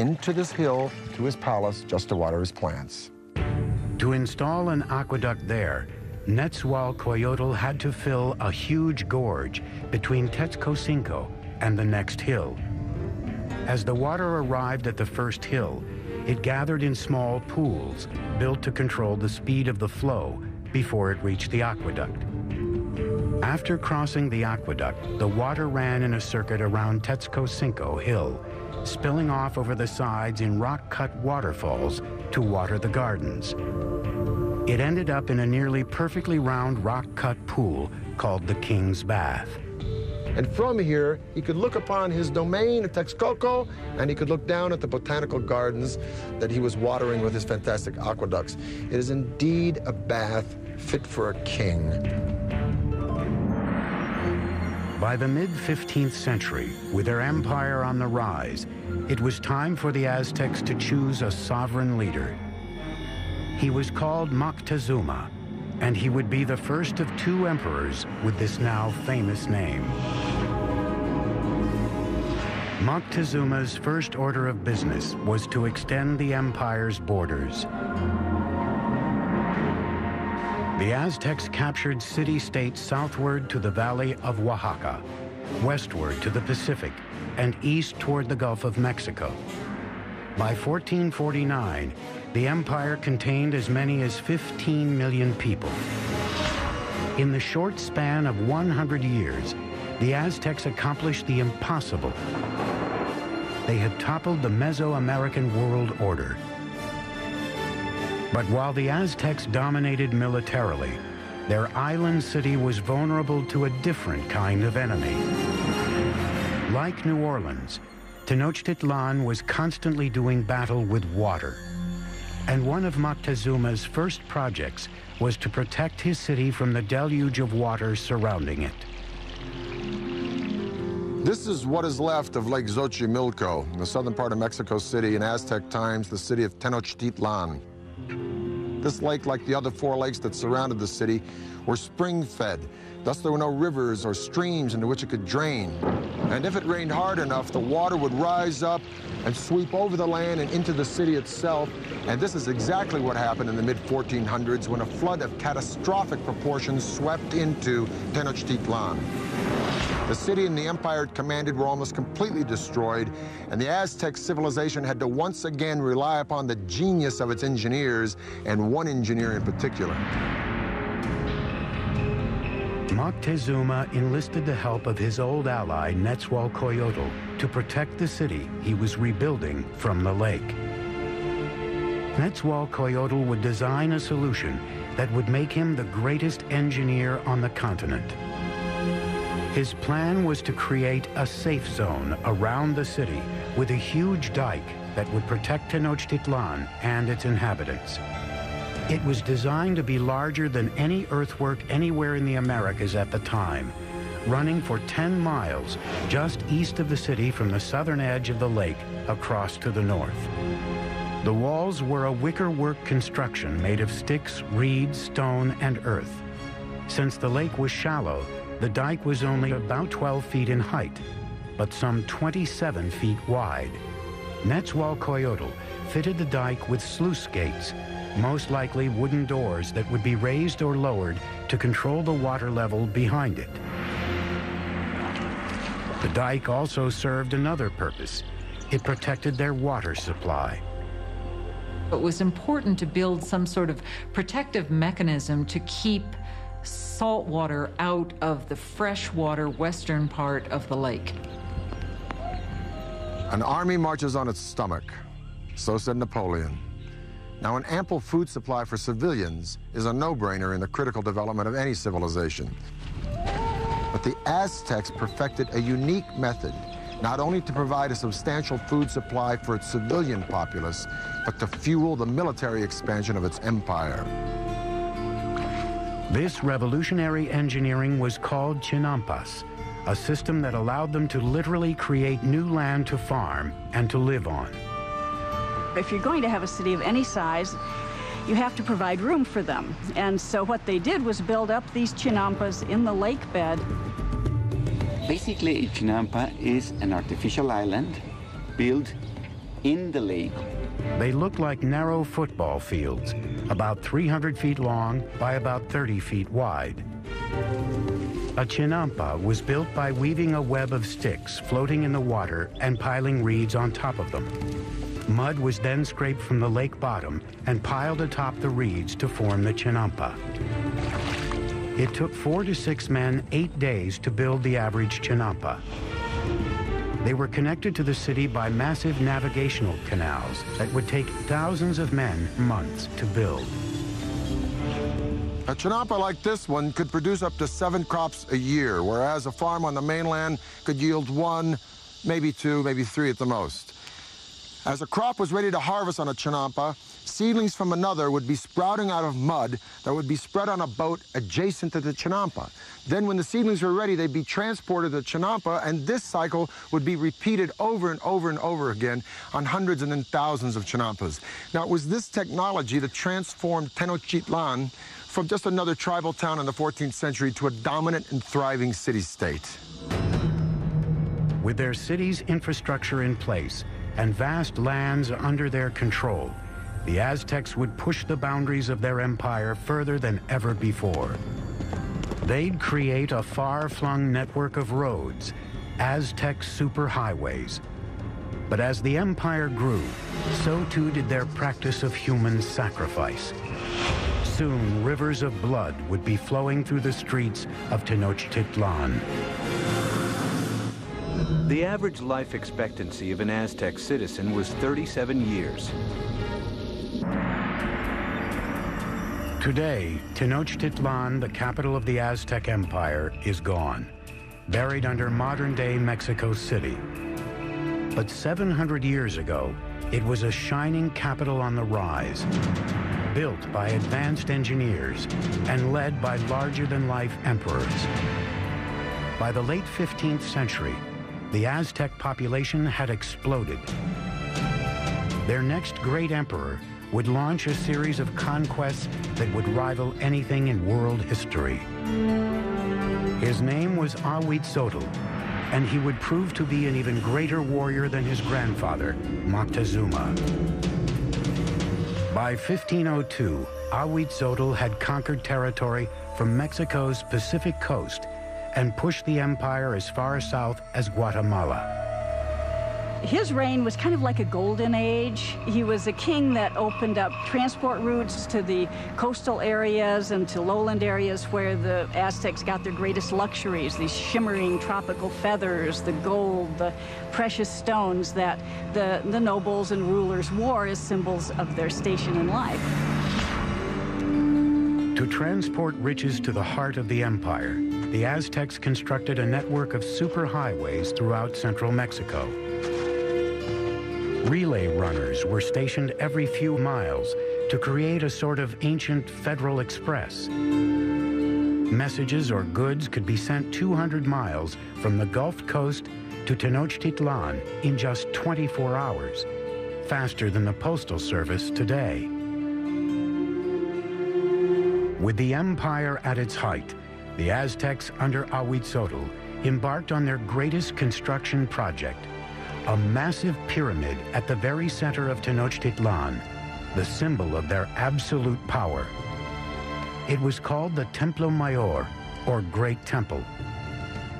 into this hill to his palace just to water his plants. To install an aqueduct there, Quetzalcoatl had to fill a huge gorge between Texcoco and the next hill. As the water arrived at the first hill, it gathered in small pools built to control the speed of the flow before it reached the aqueduct. After crossing the aqueduct, the water ran in a circuit around Texcoco Hill, spilling off over the sides in rock-cut waterfalls to water the gardens. It ended up in a nearly perfectly round rock-cut pool called the King's Bath. And from here, he could look upon his domain at Texcoco, and he could look down at the botanical gardens that he was watering with his fantastic aqueducts. It is indeed a bath fit for a king. By the mid-15th century, with their empire on the rise, it was time for the Aztecs to choose a sovereign leader. He was called Moctezuma, and he would be the first of two emperors with this now famous name. Moctezuma's first order of business was to extend the empire's borders. The Aztecs captured city-states southward to the valley of Oaxaca, westward to the Pacific, and east toward the Gulf of Mexico. By 1449, the empire contained as many as 15 million people. In the short span of 100 years, the Aztecs accomplished the impossible. They had toppled the Mesoamerican world order. But while the Aztecs dominated militarily, their island city was vulnerable to a different kind of enemy. Like New Orleans, Tenochtitlan was constantly doing battle with water. And one of Moctezuma's first projects was to protect his city from the deluge of water surrounding it. This is what is left of Lake Xochimilco, in the southern part of Mexico City, in Aztec times, the city of Tenochtitlan. This lake, like the other four lakes that surrounded the city, were spring-fed. Thus, there were no rivers or streams into which it could drain. And if it rained hard enough, the water would rise up and sweep over the land and into the city itself. And this is exactly what happened in the mid-1400s when a flood of catastrophic proportions swept into Tenochtitlan. The city and the empire it commanded were almost completely destroyed, and the Aztec civilization had to once again rely upon the genius of its engineers, and one engineer in particular. Moctezuma enlisted the help of his old ally, Quetzalcoatl, to protect the city he was rebuilding from the lake. Quetzalcoatl would design a solution that would make him the greatest engineer on the continent. His plan was to create a safe zone around the city with a huge dike that would protect Tenochtitlan and its inhabitants. It was designed to be larger than any earthwork anywhere in the Americas at the time, running for 10 miles just east of the city from the southern edge of the lake across to the north. The walls were a wickerwork construction made of sticks, reeds, stone, and earth. Since the lake was shallow, the dike was only about 12 feet in height, but some 27 feet wide. Quetzalcoatl fitted the dike with sluice gates, most likely wooden doors that would be raised or lowered to control the water level behind it. The dike also served another purpose. It protected their water supply. It was important to build some sort of protective mechanism to keep salt water out of the freshwater western part of the lake. An army marches on its stomach, so said Napoleon. Now, an ample food supply for civilians is a no-brainer in the critical development of any civilization. But the Aztecs perfected a unique method, not only to provide a substantial food supply for its civilian populace, but to fuel the military expansion of its empire. This revolutionary engineering was called chinampas, a system that allowed them to literally create new land to farm and to live on. If you're going to have a city of any size, you have to provide room for them. And so what they did was build up these chinampas in the lake bed. Basically, a chinampa is an artificial island built in the lake. They look like narrow football fields, about 300 feet long by about 30 feet wide. A chinampa was built by weaving a web of sticks floating in the water and piling reeds on top of them. Mud was then scraped from the lake bottom and piled atop the reeds to form the chinampa. It took 4 to 6 men 8 days to build the average chinampa. They were connected to the city by massive navigational canals that would take thousands of men months to build. A chinampa like this one could produce up to 7 crops a year, whereas a farm on the mainland could yield 1, maybe 2, maybe 3 at the most. As a crop was ready to harvest on a chinampa, seedlings from another would be sprouting out of mud that would be spread on a boat adjacent to the chinampa. Then when the seedlings were ready, they'd be transported to the chinampa, and this cycle would be repeated over and over and over again on hundreds and then thousands of chinampas. Now, it was this technology that transformed Tenochtitlan from just another tribal town in the 14th century to a dominant and thriving city-state. With their city's infrastructure in place and vast lands under their control, the Aztecs would push the boundaries of their empire further than ever before. They'd create a far-flung network of roads, Aztec superhighways. But as the empire grew, so too did their practice of human sacrifice. Soon, rivers of blood would be flowing through the streets of Tenochtitlan. The average life expectancy of an Aztec citizen was 37 years. Today, Tenochtitlan, the capital of the Aztec Empire, is gone, buried under modern-day Mexico City. But 700 years ago, it was a shining capital on the rise, built by advanced engineers and led by larger-than-life emperors. By the late 15th century, the Aztec population had exploded. Their next great emperor would launch a series of conquests that would rival anything in world history. His name was Ahuitzotl, and he would prove to be an even greater warrior than his grandfather, Moctezuma. By 1502, Ahuitzotl had conquered territory from Mexico's Pacific coast and pushed the empire as far south as Guatemala. His reign was kind of like a golden age. He was a king that opened up transport routes to the coastal areas and to lowland areas where the Aztecs got their greatest luxuries, these shimmering tropical feathers, the gold, the precious stones that the nobles and rulers wore as symbols of their station in life. To transport riches to the heart of the empire, the Aztecs constructed a network of superhighways throughout central Mexico. Relay runners were stationed every few miles to create a sort of ancient Federal Express. Messages or goods could be sent 200 miles from the Gulf Coast to Tenochtitlan in just 24 hours, faster than the Postal Service today. With the empire at its height, the Aztecs under Ahuitzotl embarked on their greatest construction project, a massive pyramid at the very center of Tenochtitlan, the symbol of their absolute power. It was called the Templo Mayor, or Great Temple.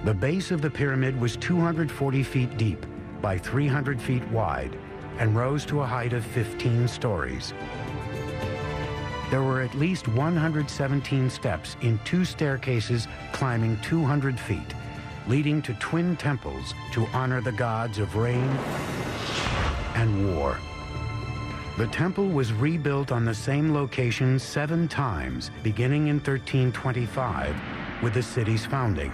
The base of the pyramid was 240 feet deep by 300 feet wide and rose to a height of 15 stories. There were at least 117 steps in 2 staircases climbing 200 feet, leading to twin temples to honor the gods of rain and war. The temple was rebuilt on the same location 7 times, beginning in 1325 with the city's founding.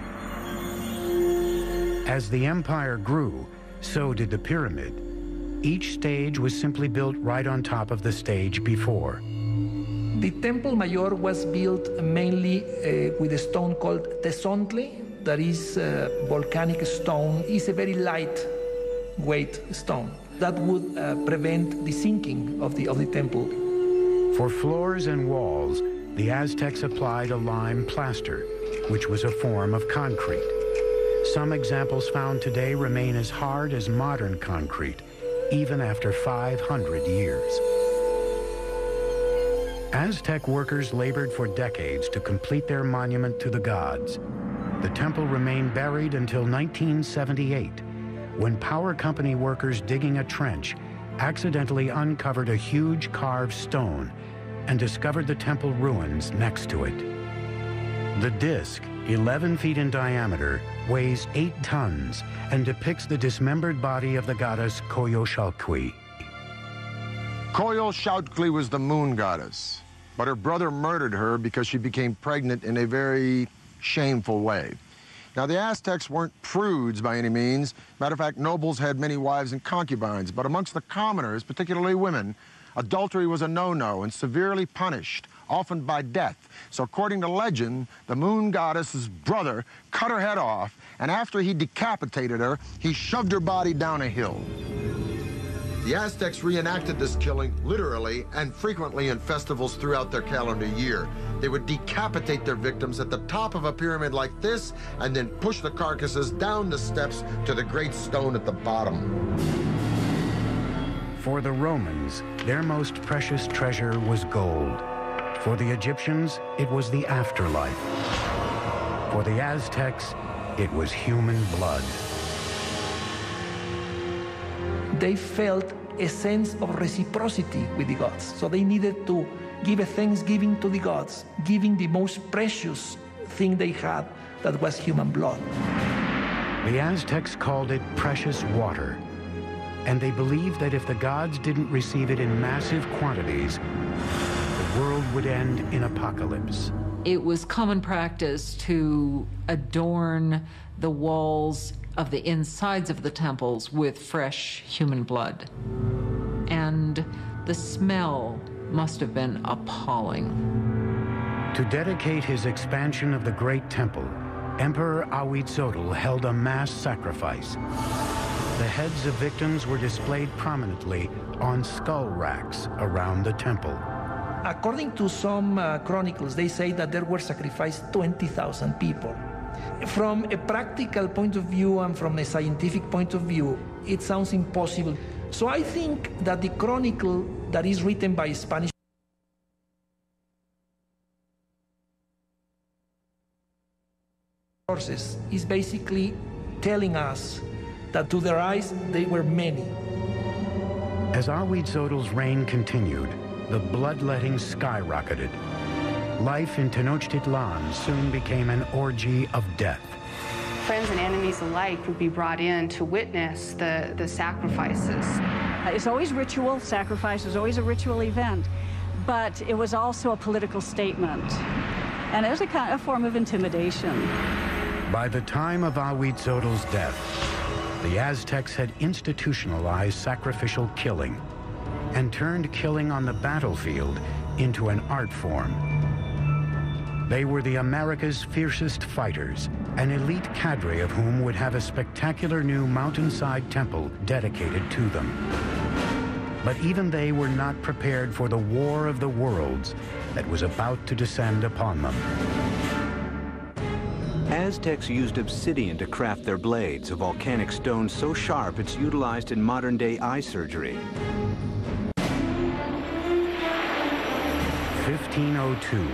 As the empire grew, so did the pyramid. Each stage was simply built right on top of the stage before. The Temple Mayor was built mainly with a stone called tezontle, that is volcanic stone. It's a very lightweight stone that would prevent the sinking of the temple. For floors and walls, the Aztecs applied a lime plaster, which was a form of concrete. Some examples found today remain as hard as modern concrete, even after 500 years. Aztec workers labored for decades to complete their monument to the gods. The temple remained buried until 1978, when power company workers digging a trench accidentally uncovered a huge carved stone and discovered the temple ruins next to it. The disc, 11 feet in diameter, weighs 8 tons and depicts the dismembered body of the goddess Coyolxauhqui. Coyolxauhqui was the moon goddess, but her brother murdered her because she became pregnant in a very shameful way. Now, the Aztecs weren't prudes by any means. Matter of fact, nobles had many wives and concubines, but amongst the commoners, particularly women, adultery was a no-no and severely punished, often by death. So according to legend, the moon goddess's brother cut her head off, and after he decapitated her, he shoved her body down a hill. The Aztecs reenacted this killing literally and frequently in festivals throughout their calendar year. They would decapitate their victims at the top of a pyramid like this and then push the carcasses down the steps to the great stone at the bottom. For the Romans, their most precious treasure was gold. For the Egyptians, it was the afterlife. For the Aztecs, it was human blood. They felt a sense of reciprocity with the gods. So they needed to give a thanksgiving to the gods, giving the most precious thing they had, that was human blood. The Aztecs called it precious water, and they believed that if the gods didn't receive it in massive quantities, the world would end in apocalypse. It was common practice to adorn the walls of the insides of the temples with fresh human blood. And the smell must have been appalling. To dedicate his expansion of the Great Temple, Emperor Ahuitzotl held a mass sacrifice. The heads of victims were displayed prominently on skull racks around the temple. According to some chronicles, they say that there were sacrificed 20,000 people. From a practical point of view and from a scientific point of view, it sounds impossible. So I think that the chronicle that is written by Spanish sources is basically telling us that to their eyes, they were many. As Ahuitzotl's reign continued, the bloodletting skyrocketed. Life in Tenochtitlan soon became an orgy of death. Friends and enemies alike would be brought in to witness the sacrifices. It's always ritual. Sacrifice is always a ritual event, but it was also a political statement, and it was a form of intimidation. By the time of Ahuitzotl's death, the Aztecs had institutionalized sacrificial killing and turned killing on the battlefield into an art form. They were the America's fiercest fighters, an elite cadre of whom would have a spectacular new mountainside temple dedicated to them. But even they were not prepared for the war of the worlds that was about to descend upon them. Aztecs used obsidian to craft their blades, a volcanic stone so sharp it's utilized in modern-day eye surgery. 1502.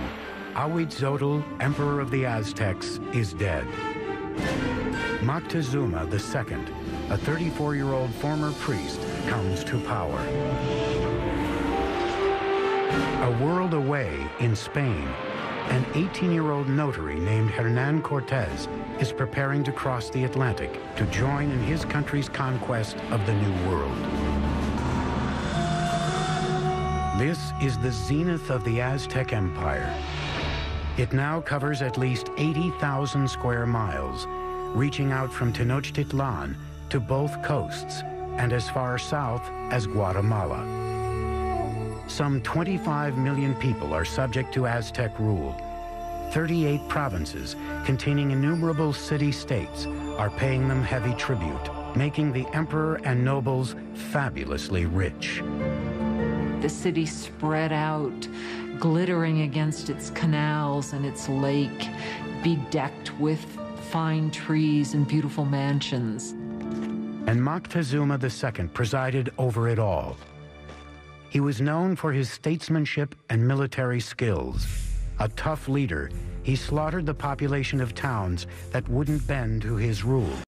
Ahuitzotl, Emperor of the Aztecs, is dead. Moctezuma II, a 34-year-old former priest, comes to power. A world away in Spain, an 18-year-old notary named Hernan Cortez is preparing to cross the Atlantic to join in his country's conquest of the New World. This is the zenith of the Aztec Empire. It now covers at least 80,000 square miles, reaching out from Tenochtitlan to both coasts and as far south as Guatemala. Some 25 million people are subject to Aztec rule. 38 provinces containing innumerable city-states are paying them heavy tribute, making the emperor and nobles fabulously rich. The city spread out, glittering against its canals and its lake, bedecked with fine trees and beautiful mansions. and Moctezuma II presided over it all. He was known for his statesmanship and military skills. A tough leader, he slaughtered the population of towns that wouldn't bend to his rule.